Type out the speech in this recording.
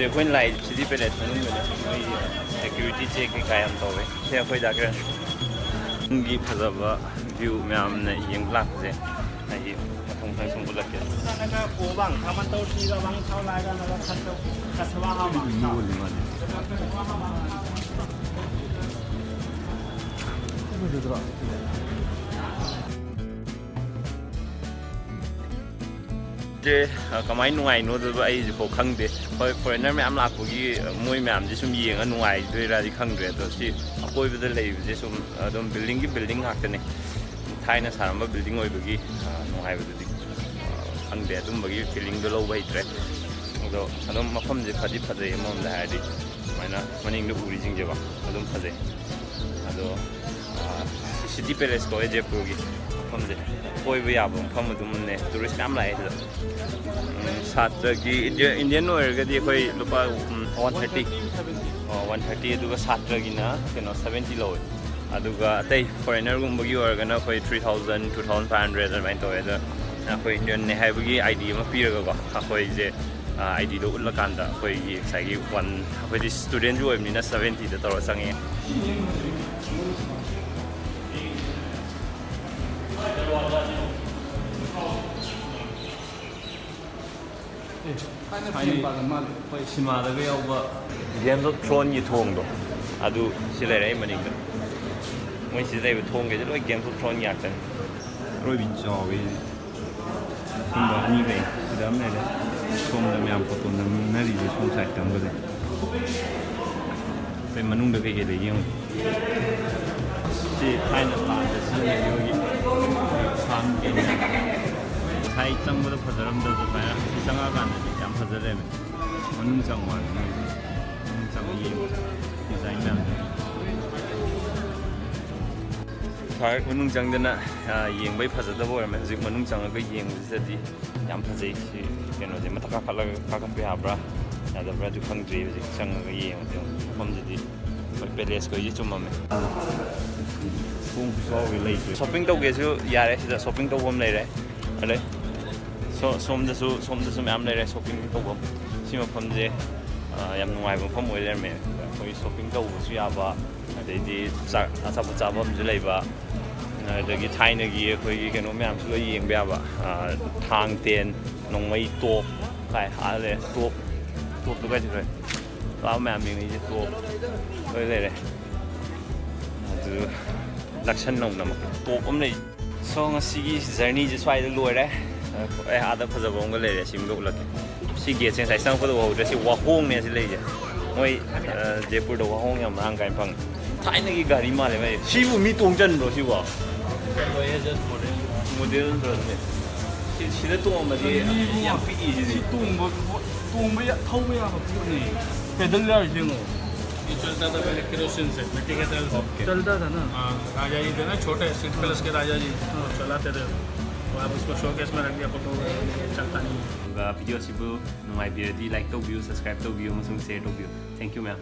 ꯑꯩꯈꯣꯏ ꯂꯥꯏ city palace ꯃꯅꯨꯡꯗꯅꯦ ꯃꯣꯏꯒꯤ ꯁꯦꯀ꯭ꯌꯨꯔꯤꯇꯤ ꯆꯦꯛ ꯀꯩꯀꯥ ꯌꯥꯝ ꯇꯧꯋꯦ ꯁꯤ ꯑꯩꯈꯣꯏ ꯗꯥꯛꯇꯔ ꯒꯤ ꯐꯖꯕ ꯚ꯭ꯌꯨ ꯃꯌꯥꯝꯅ ꯌꯦꯡꯕ ꯂꯥꯛꯄꯁꯦ ꯑꯩ ꯃꯊꯪ ꯃꯊꯪ ꯁꯨꯝ ꯎꯠꯂꯛꯀꯦ ꯀꯃꯥꯏꯅ ꯅꯨꯡꯉꯥꯏꯅꯣꯗꯕ ꯑꯩꯁꯤꯐꯥꯎ ꯈꯪꯗꯦ ꯍꯣꯏ ꯐꯣꯔꯦꯟꯅꯔ ꯃꯌꯥꯝ ꯂꯥꯛꯄꯒꯤ ꯃꯣꯏ ꯃꯌꯥꯝꯁꯦ ꯁꯨꯝ ꯌꯦꯡꯉ ꯅꯨꯡꯉꯥꯏꯗꯣꯏꯔꯗꯤ ꯈꯪꯗ꯭ꯔꯦ ꯑꯗꯣ ꯁꯤ ꯑꯀꯣꯏꯕꯗ ꯂꯩꯕꯁꯦ ꯁꯨꯝ ꯑꯗꯨꯝ ꯕꯤꯜꯗꯤꯡꯒꯤ ꯕꯤꯜꯗꯤꯡ ꯉꯥꯛꯇꯅꯦ ꯊꯥꯏꯅ ꯁꯥꯔꯝꯕ ꯕꯤꯜꯗꯤꯡ ꯑꯣꯏꯕꯒꯤ ꯅꯨꯡꯉꯥꯏꯕꯗꯨꯗꯤ ꯈꯪꯗꯦ ꯑꯗꯨꯝꯕꯒꯤ ꯐꯤꯂꯤꯡꯗꯣ ꯂꯧꯕ ꯍꯩꯇ꯭ꯔꯦ ꯑꯗꯣ ꯑꯗꯨꯝ ꯃꯐꯝꯁꯦ ꯐꯗꯤ ꯐꯖꯩ ꯑꯃꯔꯣꯝꯗ ꯍꯥꯏꯔꯗꯤ ꯁꯨꯃꯥꯏꯅ ꯃꯅꯤꯡꯗ ꯎꯔꯤꯁꯤꯡꯁꯦꯀꯣ ꯑꯗꯨꯝ ꯐꯖꯩ ꯑꯗꯣ ꯁꯤꯇꯤ ꯄꯦꯂꯦꯁ ꯀꯧꯋꯦ ꯖꯦꯄꯨꯔꯒꯤ ꯃꯐꯝꯁꯦ ꯀꯣꯏꯕ ꯌꯥꯕ ꯃꯐꯝ ꯑꯗꯨꯝꯅꯦ ꯇꯨꯔꯤꯁ ꯃꯌꯥꯝ ꯂꯥꯛꯑꯦ ꯁꯤꯗ ꯁꯥꯇ꯭ꯔꯒꯤ ꯏꯟꯗꯤꯌꯟ ꯑꯣꯏꯔꯒꯗꯤ ꯑꯩꯈꯣꯏ ꯂꯨꯄꯥ 130 ꯑꯗꯨꯒ ꯁꯥꯇ꯭ꯔꯒꯤꯅ ꯀꯩꯅꯣ 70 ꯂꯧꯋꯦ ꯑꯗꯨꯒ ꯑꯇꯩ ꯐꯣꯔꯦꯟꯅꯔꯒꯨꯝꯕꯒꯤ ꯑꯣꯏꯔꯒꯅ ꯑꯩꯈꯣꯏ 3,000 2,500 ꯑꯗꯨꯃꯥꯏꯅ ꯇꯧꯋꯦ ꯑꯗ ꯑꯩꯈꯣꯏ ꯏꯟꯗꯤꯌꯟꯅꯦ ꯍꯥꯏꯕꯒꯤ ID ꯑꯃ ꯄꯤꯔꯒꯀꯣ ꯑꯩꯈꯣꯏꯁꯦ IDꯗꯣ ꯎꯠꯂꯀꯥꯟꯗ ꯑꯩꯈꯣꯏꯒꯤ ꯉꯁꯥꯏꯒꯤ ꯑꯩꯈꯣꯏꯗꯤ ꯁ꯭ꯇꯨꯗꯦꯟꯁꯨ ꯑꯣꯏꯕꯅꯤꯅ 70ꯗ ꯇꯧꯔ ꯆꯪꯉꯦ ꯍꯣꯏ ꯁꯤꯃꯥꯗꯒ ꯌꯥꯎꯕ ꯒꯦꯝ ꯑꯣꯐ ꯊ꯭ꯔꯣꯟꯒꯤ ꯊꯣꯡꯗꯣ ꯑꯗꯨ ꯁꯤ ꯂꯩꯔꯦ ꯑꯩ ꯃꯅꯤꯡꯗ ꯃꯣꯏ ꯁꯤꯗ ꯂꯩꯕ ꯊꯣꯡꯈꯩꯁꯦ ꯂꯣꯏ ꯒꯦꯝ ꯑꯣꯐ ꯊ꯭ꯔꯣꯟ ꯉꯥꯛꯇꯅꯤ ꯑꯔꯣꯏꯕꯤ ꯆꯥꯎꯋꯦ ꯁꯨꯝꯕ ꯑꯅꯤ ꯂꯩ ꯁꯤꯗ ꯑꯃ ꯂꯩꯔꯦ ꯁꯣꯝꯗ ꯃꯌꯥꯝ ꯐꯣꯇꯣ ꯅꯝꯅꯔꯤꯁꯦ ꯁꯣꯝ ꯁꯥꯏꯠꯇ ꯑꯃꯒ ꯂꯩ ꯑꯩꯈꯣꯏ ꯃꯅꯨꯡꯗ ꯀꯩꯀꯩ ꯂꯩ ꯌꯦꯡꯉꯨ ꯁꯤ ꯊꯥꯏꯅ ꯂꯥꯟꯗ ꯁꯤꯖꯤꯟꯅꯈꯤꯕꯒꯤ ꯐꯥꯝꯒꯤꯅꯤ ꯉꯁꯥꯏ ꯆꯪꯕꯗ ꯐꯖꯔꯝꯗꯕꯗꯣ ꯁꯨꯃꯥꯏꯅ ꯁꯤ ꯆꯪꯉꯛꯑꯀꯥꯟꯗꯗꯤ ꯌꯥꯝ ꯐꯖꯔꯦꯃꯦ ꯃꯅꯨꯡ ꯆꯪꯕ ꯃꯅꯨꯡ ꯆꯪꯉ ꯌꯦꯡꯕ ꯗꯤꯖꯥꯏꯟ ꯃꯌꯥꯝꯗꯣ ꯐꯔꯦ ꯃꯅꯨꯡ ꯆꯪꯗꯅ ꯌꯦꯡꯕꯩ ꯐꯖꯗꯕ ꯑꯣꯏꯔꯝꯃꯦ ꯍꯧꯖꯤꯛ ꯃꯅꯨꯡ ꯆꯪꯉꯒ ꯌꯦꯡꯕꯁꯤꯗꯗꯤ ꯌꯥꯝ ꯐꯖꯩ ꯁꯤ ꯀꯩꯅꯣꯁꯦ ꯃꯊꯛ ꯀꯥꯈꯠꯂꯒ ꯀꯥꯈꯠꯄ ꯌꯥꯕ꯭ꯔꯥ ꯌꯥꯗꯕ꯭ꯔꯥꯁꯨ ꯈꯪꯗ꯭ꯔꯤ ꯍꯧꯖꯤꯛ ꯆꯪꯉꯒ ꯌꯦꯡꯕꯁꯦ ꯃꯐꯝꯁꯤꯗꯤ ꯍꯣꯏ ꯄꯦꯂꯦꯁꯈꯣꯏꯁꯤ ꯆꯨꯝꯃꯝꯃꯦ ꯄꯨꯡ ꯈꯨꯆꯥꯎꯗꯤ ꯂꯩꯇ꯭ꯔꯦ ꯁꯣꯞꯄꯤꯡ ꯇꯧꯒꯦꯁꯨ ꯌꯥꯔꯦ ꯁꯤꯗ ꯁꯣꯞꯄꯤꯡ ꯇꯧꯐꯝ ꯂꯩꯔꯦ ꯑꯗꯩ ꯁꯣꯝꯗꯁꯨ ꯃꯌꯥꯝ ꯂꯩꯔꯦ ꯁꯣꯞꯄꯤꯡ ꯇꯧꯐꯝ ꯁꯤ ꯃꯐꯝꯁꯦ ꯌꯥꯝ ꯅꯨꯡꯉꯥꯏꯕ ꯃꯐꯝ ꯑꯣꯏ ꯂꯩꯔꯝꯃꯦ ꯑꯩꯈꯣꯏ ꯁꯣꯞꯄꯤꯡ ꯇꯧꯕꯁꯨ ꯌꯥꯕ ꯑꯗꯩꯗꯤ ꯑꯆꯥꯄꯣꯠ ꯆꯥꯐꯝꯁꯨ ꯂꯩꯕ ꯑꯗꯒꯤ ꯊꯥꯏꯅꯒꯤ ꯑꯩꯈꯣꯏꯒꯤ ꯀꯩꯅꯣ ꯃꯌꯥꯝꯁꯨ ꯂꯣꯏ ꯌꯦꯡꯕ ꯌꯥꯕ ꯊꯥꯡ ꯇꯦꯟ ꯅꯣꯡꯃꯩ ꯇꯣꯞ ꯀꯥꯏ ꯑꯥ ꯂꯩꯔꯦ ꯇꯣꯞꯇꯨ ꯀꯥꯏ ꯆꯠꯈ꯭ꯔꯦ ꯂꯥꯛꯑ ꯃꯌꯥꯝ ꯌꯦꯡꯉꯤꯁꯦ ꯇꯣꯞ ꯂꯣꯏ ꯂꯩꯔꯦ ꯑꯗꯨ ꯂꯥꯛꯁꯟ ꯅꯧꯅꯃꯛ ꯇꯣꯞ ꯑꯃ ꯂꯩ ꯁꯣ ꯉꯁꯤꯒꯤ ꯖꯔꯅꯤꯁꯦ ꯁ꯭ꯋꯥꯏꯗ ꯂꯣꯏꯔꯦ ꯑꯩ ꯑꯥꯗ ꯐꯖꯕ ꯑꯃꯒ ꯂꯩꯔꯦ ꯁꯤꯃꯒ ꯎꯠꯂꯛꯀꯦ ꯁꯤ ꯒꯦꯠꯁꯦ ꯉꯁꯥꯏ ꯆꯪꯉꯛꯄꯗ ꯎꯍꯧꯗ꯭ꯔꯦ ꯁꯤ ꯋꯥꯍꯣꯡꯅꯦ ꯁꯤ ꯂꯩꯁꯦ ꯃꯣꯏ ꯖꯦꯄꯨꯔꯗ ꯋꯥꯍꯣꯡ ꯌꯥꯝ ꯃꯔꯥꯡ ꯀꯥꯏꯅ ꯐꯪꯉꯦ ꯊꯥꯏꯅꯒꯤ ꯒꯥꯔꯤ ꯃꯥꯜꯂꯦ ꯃꯥꯏ ꯁꯤꯕꯨ ꯃꯤ ꯇꯣꯡꯖꯟꯕ꯭ꯔꯣ ꯁꯤꯕꯣ ꯃꯣꯗꯦꯜ ꯅꯠꯇ꯭ꯔꯣꯅꯦ ꯁꯤꯗ ꯇꯣꯡꯉꯝꯕꯗꯤ ꯌꯥꯝ ꯄꯤꯛꯏ ꯁꯤꯗꯤ थौबा याबा पोने पैदल जाए ये चलता था पहले केरोसिन से मिट्टी के तेल से चलता था ना। हाँ राजा जी थे ना छोटे सीट प्लस के राजा जी चलाते थे तो आप उसको शोकेस में रख दिया फोटो चलता नहीं वीडियो सिबु नुंगाइबिरदि लाइक तौबियु सब्सक्राइब तौबियु अमसुंग शेयर तौबियु थैंक यू मैम